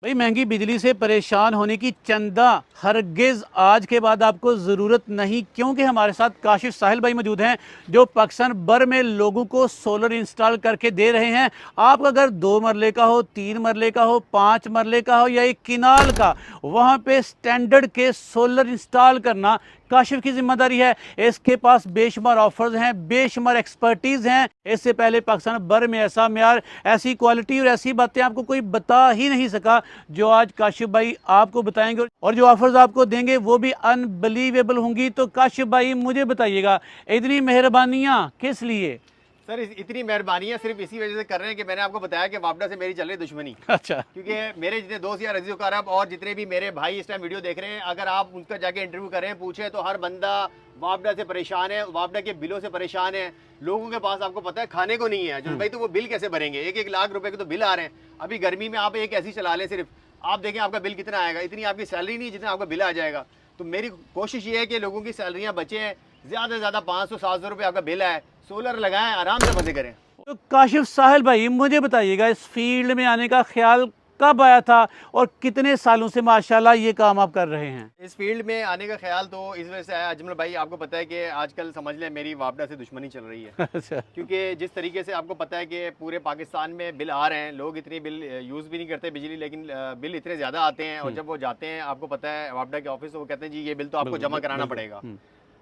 भाई महंगी बिजली से परेशान होने की चंदा हरगिज़ आज के बाद आपको ज़रूरत नहीं, क्योंकि हमारे साथ काशिफ साहिल भाई मौजूद हैं जो पाकिस्तान भर में लोगों को सोलर इंस्टॉल करके दे रहे हैं। आप अगर 2 मरले का हो, 3 मरले का हो, 5 मरले का हो या एक किनाल का, वहाँ पे स्टैंडर्ड के सोलर इंस्टॉल करना काशिफ की जिम्मेदारी है। इसके पास बेशुमार ऑफर्स हैं, बेशुमार एक्सपर्टीज़ हैं। इससे पहले पाकिस्तान भर में ऐसा म्यार, ऐसी क्वालिटी और ऐसी बातें आपको कोई बता ही नहीं सका जो आज काशिफ भाई आपको बताएंगे, और जो ऑफर्स आपको देंगे वो भी अनबिलीवेबल होंगी। तो काशिफ भाई मुझे बताइएगा, इतनी मेहरबानियाँ किस लिए? सर इतनी मेहरबानियाँ सिर्फ इसी वजह से कर रहे हैं कि मैंने आपको बताया कि वापडा से मेरी चल रही दुश्मनी। अच्छा। क्योंकि मेरे जितने दोस्त या रजीज़ अरब और जितने भी मेरे भाई इस टाइम वीडियो देख रहे हैं, अगर आप उनका जाके इंटरव्यू करें, पूछें, तो हर बंदा वापडा से परेशान है, वापडा के बिलों से परेशान है। लोगों के पास आपको पता है खाने को नहीं है जो भाई, तो वो बिल कैसे भरेंगे? 1-1 लाख रुपए के तो बिल आ रहे हैं। अभी गर्मी में आप एक ऐसी चला लें, सिर्फ आप देखें आपका बिल कितना आएगा। इतनी आपकी सैलरी नहीं जितना आपका बिल आ जाएगा। तो मेरी कोशिश ये है कि लोगों की सैलरियाँ बचें, ज़्यादा से ज़्यादा 500-700 रुपये आपका बिल आए, सोलर लगाएं, आराम से मजे करें। तो काशिफ साहिल भाई मुझे बताइएगा, इस फील्ड में आने का ख्याल कब आया था और कितने सालों से माशाल्लाह ये काम आप कर रहे हैं? इस फील्ड में आने का ख्याल तो इस वजह से आया अजमल भाई, आपको पता है कि आजकल समझ लें मेरी वापडा से दुश्मनी चल रही है। अच्छा। क्योंकि जिस तरीके से आपको पता है कि पूरे पाकिस्तान में बिल आ रहे हैं, लोग इतनी बिल यूज़ भी नहीं करते बिजली, लेकिन बिल इतने ज़्यादा आते हैं, और जब वो जाते हैं आपको पता है वापडा के ऑफिस, तो वो कहते हैं जी ये बिल तो आपको जमा कराना पड़ेगा।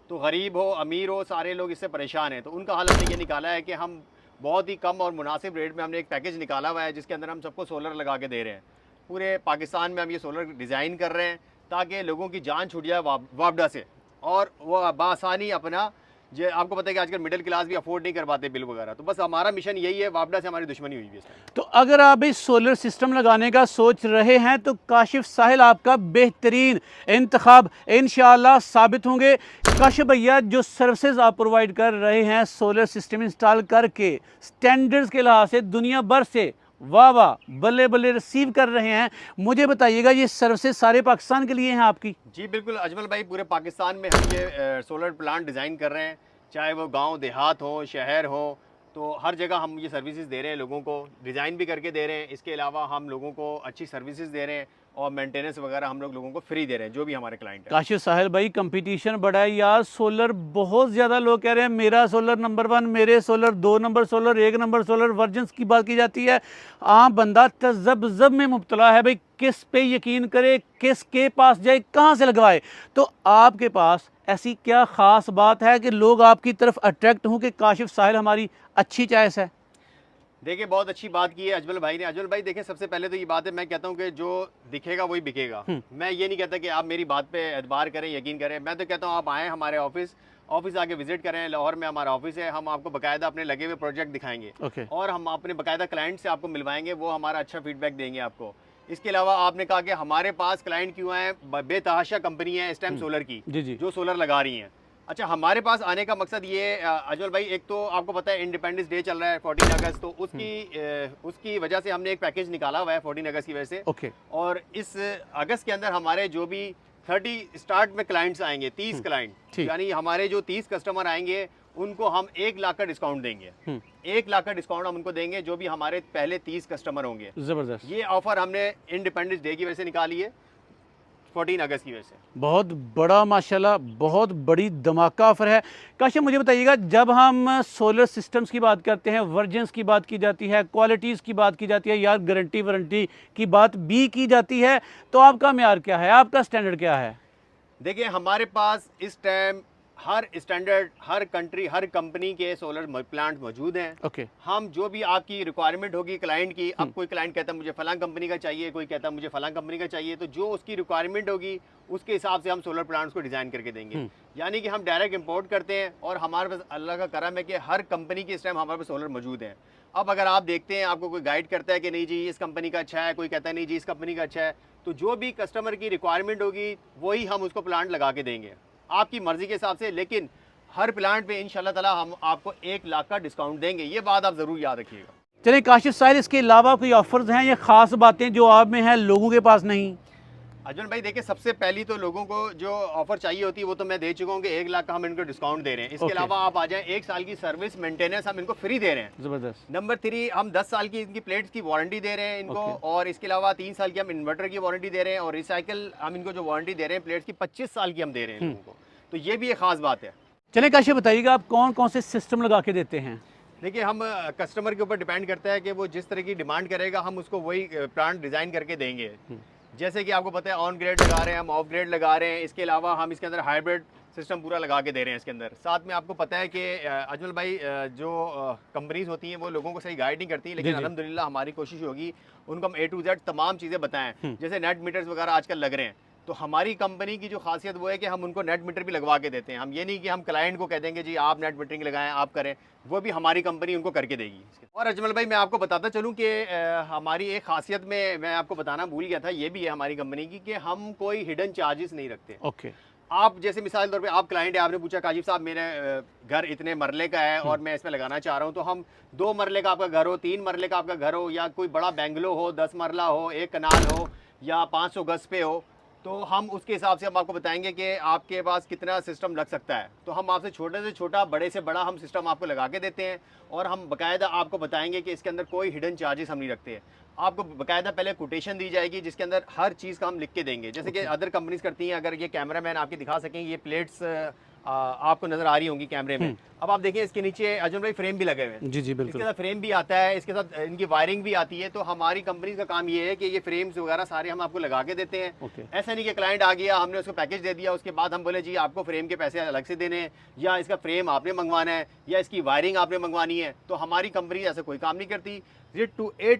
तो गरीब हो अमीर हो सारे लोग इससे परेशान हैं। तो उनका हल हमने ये निकाला है कि हम बहुत ही कम और मुनासिब रेट में हमने एक पैकेज निकाला हुआ है, जिसके अंदर हम सबको सोलर लगा के दे रहे हैं। पूरे पाकिस्तान में हम ये सोलर डिज़ाइन कर रहे हैं ताकि लोगों की जान छूट जाए वापडा से, और वो बासानी अपना, जो आपको पता है कि आजकल मिडिल क्लास भी अफोर्ड नहीं कर पाते बिल वगैरह। तो बस हमारा मिशन यही है, वापडा से हमारी दुश्मनी हुई है। तो अगर आप इस सोलर सिस्टम लगाने का सोच रहे हैं तो काशिफ साहिल आपका बेहतरीन इंतखाब इंशाअल्लाह साबित होंगे। काशिफ भैया जो सर्विसेज आप प्रोवाइड कर रहे हैं सोलर सिस्टम इंस्टॉल करके, स्टैंडर्ड्स के लिहाज से दुनिया भर से वाह वाह बल्ले बल्ले रिसीव कर रहे हैं, मुझे बताइएगा ये सर्विसेज सारे पाकिस्तान के लिए हैं आपकी? जी बिल्कुल अजमल भाई, पूरे पाकिस्तान में हम ये सोलर प्लांट डिज़ाइन कर रहे हैं, चाहे वो गांव देहात हो, शहर हो, तो हर जगह हम ये सर्विसेज दे रहे हैं लोगों को, डिज़ाइन भी करके दे रहे हैं। इसके अलावा हम लोगों को अच्छी सर्विसेज दे रहे हैं, और मेंटेनेंस वगैरह हम लोगों को फ्री दे रहे हैं, जो भी हमारे क्लाइंट है। काशिफ साहिल भाई कंपटीशन बढ़ा है यार, सोलर बहुत ज़्यादा लोग कह रहे हैं मेरा सोलर नंबर 1, मेरे solar 2 number solar, 1 number solar, versions की बात की जाती है। आम बंदा तजब्जब में मुब्तला है भाई, किस पे यकीन करे, किसके पास जाए, कहाँ से लगवाए। तो आपके पास ऐसी क्या ख़ास बात है कि लोग आपकी तरफ अट्रैक्ट हों कि काशिफ साहिल हमारी अच्छी चॉइस है? देखिए बहुत अच्छी बात की है अजमल भाई ने। अजमल भाई देखें, सबसे पहले तो ये बात है, मैं कहता हूँ कि जो दिखेगा वही बिकेगा। मैं ये नहीं कहता कि आप मेरी बात पे एतबार करें, यकीन करें। मैं तो कहता हूँ आप आएँ हमारे ऑफिस आके विजिट करें। लाहौर में हमारा ऑफिस है, हम आपको बाकायदा अपने लगे हुए प्रोजेक्ट दिखाएंगे, और हम अपने बाकायदा क्लाइंट से आपको मिलवाएंगे, वो हमारा अच्छा फीडबैक देंगे आपको। इसके अलावा आपने कहा कि हमारे पास क्लाइंट क्यों आए, बेतहाशा कंपनी है इस टाइम सोलर की जो सोलर लगा रही हैं। अच्छा, हमारे पास आने का मकसद ये अजमल भाई, एक तो आपको पता है इंडिपेंडेंस डे चल रहा है 14 अगस्त, तो उसकी वजह से हमने एक पैकेज निकाला हुआ है 14 अगस्त की वजह से। और इस अगस्त के अंदर हमारे जो भी 30 स्टार्ट में क्लाइंट्स आएंगे, 30 क्लाइंट, यानी हमारे जो 30 कस्टमर आएंगे उनको हम 1 लाख का डिस्काउंट देंगे। 1 लाख का डिस्काउंट हम उनको देंगे जो भी हमारे पहले 30 कस्टमर होंगे। ज़बरदस्त। ये ऑफर हमने इंडिपेंडेंस डे की वजह से निकाली है, 14 अगस्त की वजह से। बहुत बड़ा माशाल्लाह, बहुत बड़ी धमाका ऑफर है। काशिफ मुझे बताइएगा, जब हम सोलर सिस्टम्स की बात करते हैं, वर्जन्स की बात की जाती है, क्वालिटीज़ की बात की जाती है, यार गारंटी वारंटी की बात भी की जाती है, तो आपका म्यार क्या है, आपका स्टैंडर्ड क्या है? देखिए हमारे पास इस टाइम हर स्टैंडर्ड, हर कंट्री, हर कंपनी के सोलर प्लांट मौजूद हैं। हम जो भी आपकी रिक्वायरमेंट होगी क्लाइंट की, अब कोई क्लाइंट कहता है मुझे फलां कंपनी का चाहिए, कोई कहता है मुझे फलां कंपनी का चाहिए, तो जो उसकी रिक्वायरमेंट होगी उसके हिसाब से हम सोलर प्लांट्स को डिज़ाइन करके देंगे। यानी कि हम डायरेक्ट इंपोर्ट करते हैं, और हमारे पास अल्लाह का करम है कि हर कंपनी के इस टाइम हमारे पास सोलर मौजूद हैं। अब अगर आप देखते हैं, आपको कोई गाइड करता है कि नहीं जी इस कंपनी का अच्छा है, कोई कहता है नहीं जी इस कंपनी का अच्छा है, तो जो भी कस्टमर की रिक्वायरमेंट होगी वही हम उसको प्लांट लगा के देंगे आपकी मर्जी के हिसाब से। लेकिन हर प्लांट पे इंशाल्लाह ताला हम आपको 1 लाख का डिस्काउंट देंगे, ये बात आप ज़रूर याद रखिएगा। चलिए काशिफ साहिल, इसके अलावा कोई ऑफर्स हैं या ख़ास बातें जो आप में हैं लोगों के पास नहीं? अजमल भाई देखिए, सबसे पहली तो लोगों को जो ऑफर चाहिए होती है वो तो मैं दे चुका हूँ कि 1 लाख का हम इनको डिस्काउंट दे रहे हैं। इसके Okay. अलावा आप आ जाएं, 1 साल की सर्विस मेंटेनेंस हम इनको फ्री दे रहे हैं। जबरदस्त। नंबर 3, हम 10 साल की इनकी प्लेट्स की वारंटी दे रहे हैं इनको। Okay. और इसके अलावा 3 साल की हम इन्वर्टर की वारंटी दे रहे हैं, और रिसाइकल हम इनको जो वारंटी दे रहे हैं प्लेट्स की 25 साल की हम दे रहे हैं लोगों को। तो ये भी एक खास बात है। चलिए काशिफ बताइएगा, आप कौन कौन से सिस्टम लगा के देते हैं? देखिए, हम कस्टमर के ऊपर डिपेंड करता है कि वो जिस तरह की डिमांड करेगा हम उसको वही प्लांट डिज़ाइन करके देंगे। जैसे कि आपको पता है ऑन ग्रेड लगा रहे हैं, हम ऑफ ग्रेड लगा रहे हैं। इसके अलावा हम इसके अंदर हाइब्रिड सिस्टम पूरा लगा के दे रहे हैं इसके अंदर। साथ में आपको पता है कि अजमल भाई जो कंपनीज होती हैं वो लोगों को सही गाइड नहीं करती, लेकिन अल्हम्दुलिल्लाह हमारी कोशिश होगी उनको हम A to Z तमाम चीज़ें बताएं। जैसे नेट मीटर्स वगैरह आजकल लग रहे हैं, तो हमारी कंपनी की जो खासियत वो है कि हम उनको नेट मीटर भी लगवा के देते हैं। हम ये नहीं कि हम क्लाइंट को कह देंगे जी आप नेट मीटरिंग लगाएं, आप करें, वो भी हमारी कंपनी उनको करके देगी। और अजमल भाई मैं आपको बताता चलूं कि हमारी एक खासियत में मैं आपको बताना भूल गया था, ये भी है हमारी कंपनी की कि हम कोई हिडन चार्जेस नहीं रखते। ओके। आप जैसे मिसाल के तौर पे आप क्लाइंट है, आपने पूछा काशिफ साहब मेरे घर इतने मरले का है और मैं इसमें लगाना चाह रहा हूँ, तो हम 2 मरले का आपका घर हो, 3 मरले का आपका घर हो, या कोई बड़ा बेंगलो हो, 10 मरला हो, 1 कनाल हो, या 500 गज पे हो, तो हम उसके हिसाब से हम आपको बताएंगे कि आपके पास कितना सिस्टम लग सकता है। तो हम आपसे छोटे से छोटा, बड़े से बड़ा हम सिस्टम आपको लगा के देते हैं, और हम बाकायदा आपको बताएंगे कि इसके अंदर कोई हिडन चार्जेस हम नहीं रखते हैं। आपको बाकायदा पहले कोटेशन दी जाएगी जिसके अंदर हर चीज़ का हम लिख के देंगे, जैसे कि अदर कंपनीज करती हैं। अगर ये कैमरामैन आपके दिखा सकें, ये प्लेट्स आपको नजर आ रही होंगी कैमरे में। अब आप देखें इसके नीचे अजमल भाई फ्रेम भी लगे हुए हैं। जी जी बिल्कुल। इसके साथ फ्रेम भी आता है, इसके साथ इनकी वायरिंग भी आती है। तो हमारी कंपनी का काम ये है कि ये फ्रेम्स वगैरह सारे हम आपको लगा के देते हैं। ओके। ऐसा नहीं कि क्लाइंट आ गया, हमने उसको पैकेज दे दिया, उसके बाद हम बोले जी आपको फ्रेम के पैसे अलग से देने हैं, या इसका फ्रेम आपने मंगवाना है, या इसकी वायरिंग आपने मंगवानी है। तो हमारी कंपनी ऐसा कोई काम नहीं करती। A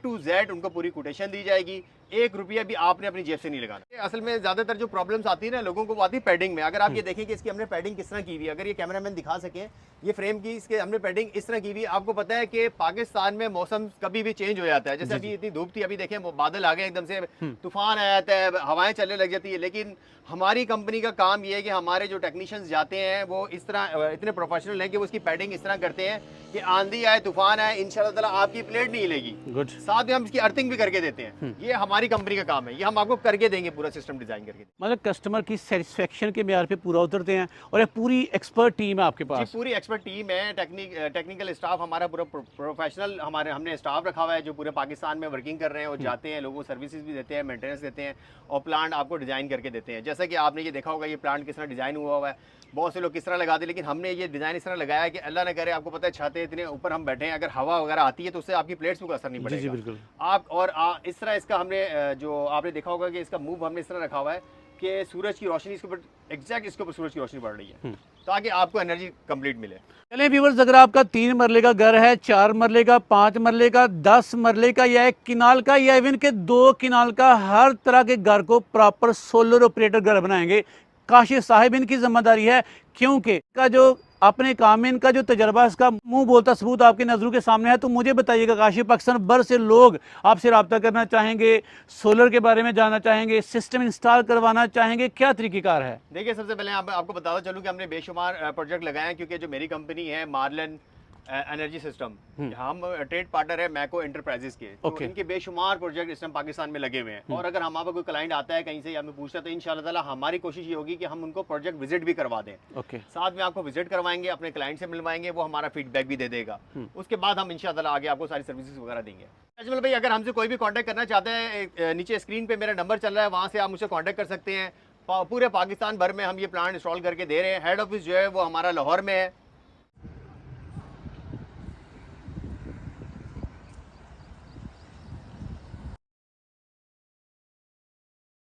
to Z उनको पूरी कोटेशन दी जाएगी, 1 रुपया भी आपने अपनी जेब से नहीं लगाना। असल में ज़्यादातर जो प्रॉब्लम्स आती है ना लोगों को, वो आती है पैडिंग में। अगर आप ये देखें कि इसकी हमने पैडिंग किस तरह की हुई है, अगर ये कैमरामैन दिखा सकें, ये फ्रेम की इसके हमने पैडिंग इस तरह की हुई है। आपको पता है कि पाकिस्तान में मौसम कभी भी चेंज हो जाता है। जैसे अभी इतनी धूप थी, अभी देखें वो बादल आ गए एकदम से, तूफान आ जाता है, हवाएं चलने लग जाती है। लेकिन हमारी कंपनी का काम ये है कि हमारे जो टेक्नीशियंस जाते हैं वो इस तरह इतने प्रोफेशनल हैं कि वो उसकी पैडिंग इस तरह करते हैं कि आंधी आए, तूफान आए, इंशाल्लाह ताला आपकी प्लेट नहीं हिलेगी। गुड। साथ में हम इसकी अर्थिंग भी करके देते हैं। ये हमारी कंपनी का काम है, ये हम आपको करके देंगे, पूरा सिस्टम डिजाइन करके। मतलब कस्टमर की सेटिस्फेक्शन के म्यार पे पूरा उतरते हैं, और एक पूरी एक्सपर्ट टीम है आपके जी, पास। पूरी एक्सपर्ट टीम है। टेक्निकल स्टाफ हमारा पूरा प्रोफेशनल, हमने स्टाफ रखा हुआ है जो पूरे पाकिस्तान में वर्किंग कर रहे हैं, और जाते हैं लोगों को सर्विसेज भी देते हैं, मेंटेनेंस देते हैं, और प्लांट आपको डिज़ाइन करके देते हैं। जैसा कि आपने ये देखा होगा ये प्लांट किस तरह डिज़ाइन हुआ है। बहुत से लोग किस तरह लगाते हैं, लेकिन हमने ये डिज़ाइन इस तरह लगाया कि अल्लाह न करे, आपको पता है छाते इतने ऊपर हम बैठे हैं, अगर हवा वगैरह आती है तो उससे आपकी प्लेट्स को असर नहीं जी जी पड़ेगा। बिल्कुल। आप और इस तरह इसका हमने जो आपने देखा होगा कि इसका मूव हमने इस तरह रखा हुआ है कि सूरज की रोशनी इसके ऊपर, एग्जैक्ट इसके ऊपर सूरज की रोशनी पड़ रही है, ताकि आपको एनर्जी कंप्लीट मिले। चलिए व्यूवर्स, अगर आपका 3 मरले का घर है, 4 मरले का, 5 मरले का, 10 मरले का, या 1 किनाल का, या इवन के 2 किनाल का, हर तरह के घर को प्रॉपर सोलर ऑपरेटर घर बनाएंगे काशिफ साहिब, इनकी जिम्मेदारी है। क्योंकि का जो अपने काम में इनका जो तजर्बा, इसका मुंह बोलता सबूत आपकी नज़रों के सामने है। तो मुझे बताइएगा काशिफ, अक्सर बर से लोग आपसे रब्ता करना चाहेंगे, सोलर के बारे में जानना चाहेंगे, सिस्टम इंस्टॉल करवाना चाहेंगे, क्या तरीक़ेकार है? देखिए, सबसे पहले आपको बताता चलूँ कि हमने बेशुमार प्रोजेक्ट लगाए हैं, क्योंकि जो मेरी कंपनी है मार्लन एनर्जी सिस्टम, हम ट्रेड पार्टनर है मैको एंटरप्राइजेस के। तो इनके बेशुमार प्रोजेक्ट इस टाइम पाकिस्तान में लगे हुए हैं। और अगर हमारा कोई क्लाइंट आता है कहीं से या हमें पूछता है, तो इंशाल्लाह ताला हमारी कोशिश ये होगी कि हम उनको प्रोजेक्ट विजिट भी करवा दें। साथ में आपको विजिट करवाएंगे, अपने क्लाइंट से मिलवाएंगे, वो हमारा फीडबैक भी दे देगा। उसके बाद हम इंशाल्लाह ताला आगे आपको सारी सर्विसेज वगैरह देंगे। अजमल भाई, अगर हमसे कोई भी कॉन्टैक्ट करना चाहता है, नीचे स्क्रीन पे मेरा नंबर चल रहा है, वहाँ से आप मुझसे कॉन्टैक्ट कर सकते हैं। पूरे पाकिस्तान भर में हम ये प्लांट इंस्टॉल करके दे रहे हैं। हेड ऑफिस जो है वो हमारा लाहौर में है।